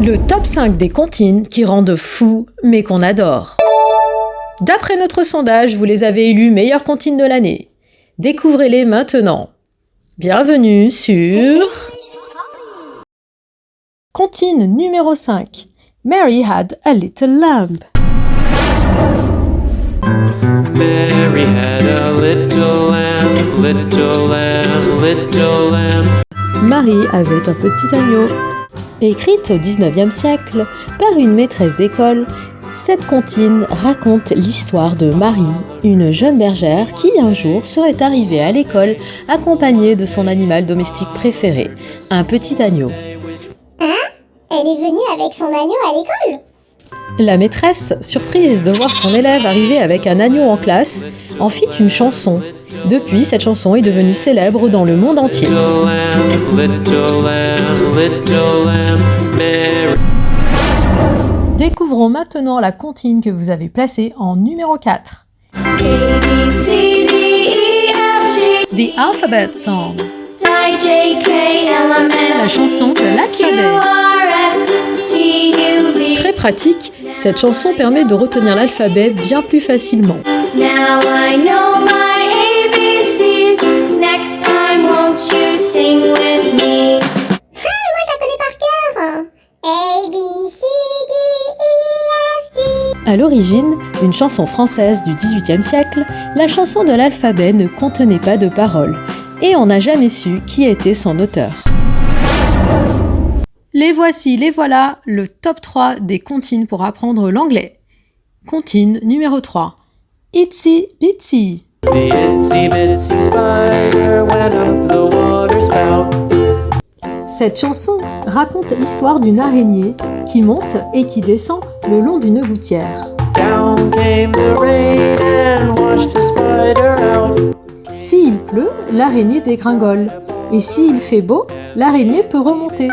Le top 5 des comptines qui rendent fou, mais qu'on adore. D'après notre sondage, vous les avez élus meilleures comptines de l'année. Découvrez-les maintenant. Bienvenue sur... Comptine numéro 5. Mary had a little lamb. Mary had a little lamb, little lamb, little lamb. Marie avait un petit agneau. Écrite au XIXe siècle par une maîtresse d'école, cette comptine raconte l'histoire de Marie, une jeune bergère qui un jour serait arrivée à l'école accompagnée de son animal domestique préféré, un petit agneau. Elle est venue avec son agneau à l'école? La maîtresse, surprise de voir son élève arriver avec un agneau en classe, en fit une chanson. Depuis, cette chanson est devenue célèbre dans le monde entier. Little lamb, little lamb, little lamb, Mary. Découvrons maintenant la comptine que vous avez placée en numéro 4. A, B, C, D, E, F, G, The Alphabet Song, I, J, K, L, M, N, la chanson de Q, l'alphabet. R, S, T, U, V. Très pratique, cette chanson permet de retenir l'alphabet bien plus facilement. Now I know my ABCs. Next time, won't you sing with me? Moi je la connais par cœur. A, B, C, D, E, F, G. À l'origine, une chanson française du XVIIIe siècle, la chanson de l'alphabet ne contenait pas de paroles, et on n'a jamais su qui était son auteur. Les voici, les voilà, le top 3 des comptines pour apprendre l'anglais. Comptine numéro 3. Itsy Bitsy. The itsy bitsy spider went up the water spout. Cette chanson raconte l'histoire d'une araignée qui monte et qui descend le long d'une gouttière. Down came the rain and washed the spider out. S'il pleut, l'araignée dégringole. Et s'il fait beau, l'araignée peut remonter.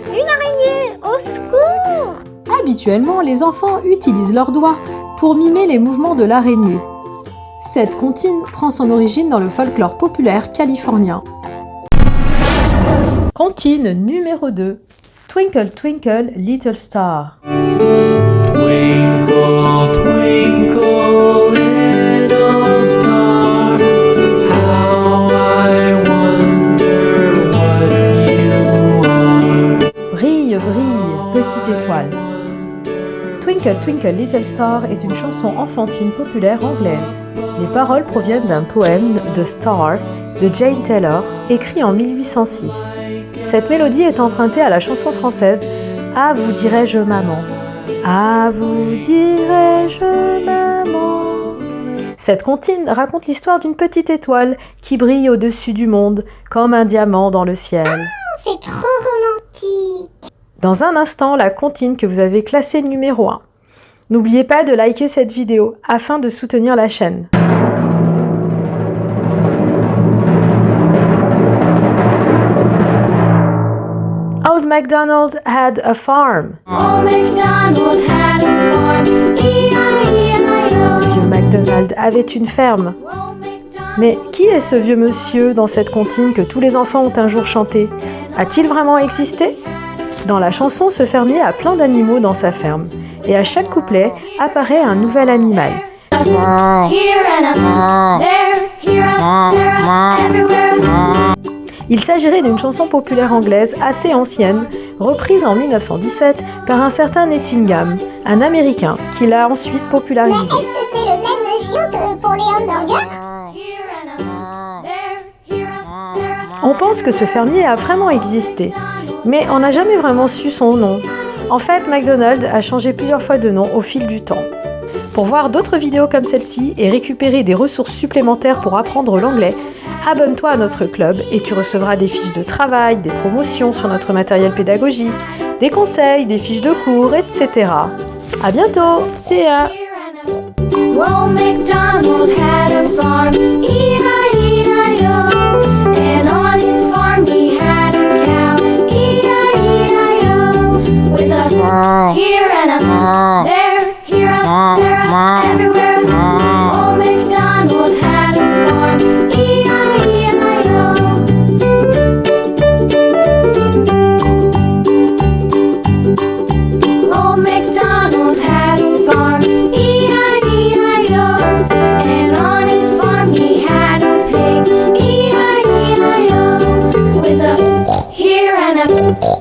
Une araignée, au secours! Habituellement, les enfants utilisent leurs doigts pour mimer les mouvements de l'araignée. Cette comptine prend son origine dans le folklore populaire californien. Comptine numéro 2. Twinkle Twinkle Little Star. Twinkle, twinkle, little star, how I wonder what you are. Brille, brille, petite étoile. Twinkle Twinkle Little Star est une chanson enfantine populaire anglaise. Les paroles proviennent d'un poème de Star de Jane Taylor, écrit en 1806. Cette mélodie est empruntée à la chanson française « Ah, vous dirais-je maman ». Ah, vous dirais-je maman. Cette comptine raconte l'histoire d'une petite étoile qui brille au-dessus du monde comme un diamant dans le ciel. C'est trop romantique. Dans un instant, la comptine que vous avez classée numéro 1. N'oubliez pas de liker cette vidéo afin de soutenir la chaîne. Old MacDonald had a farm. Old MacDonald had a farm. E-I-E-I-O. Vieux MacDonald avait une ferme. Old MacDonald. Mais qui est ce vieux monsieur dans cette comptine que tous les enfants ont un jour chanté? A-t-il vraiment existé? Dans la chanson, ce fermier a plein d'animaux dans sa ferme. Et à chaque couplet apparaît un nouvel animal. Here and up, there, here up, there, up, everywhere. Il s'agirait d'une chanson populaire anglaise assez ancienne, reprise en 1917 par un certain Nottingham, un Américain, qui l'a ensuite Mais popularisée. est-ce que c'est le même monsieur que pour les hamburgers? Here and up, there, here up, there, up. On pense que ce fermier a vraiment existé, mais on n'a jamais vraiment su son nom. En fait, McDonald a changé plusieurs fois de nom au fil du temps. Pour voir d'autres vidéos comme celle-ci et récupérer des ressources supplémentaires pour apprendre l'anglais, abonne-toi à notre club et tu recevras des fiches de travail, des promotions sur notre matériel pédagogique, des conseils, des fiches de cours, etc. À bientôt, see ya! Old MacDonald had a farm, E-I-E-I-O. And on his farm he had a cow, E-I-E-I-O. With a here and a there, here up, there, up, everywhere. Old MacDonald had a farm, E-I-E-I-O. F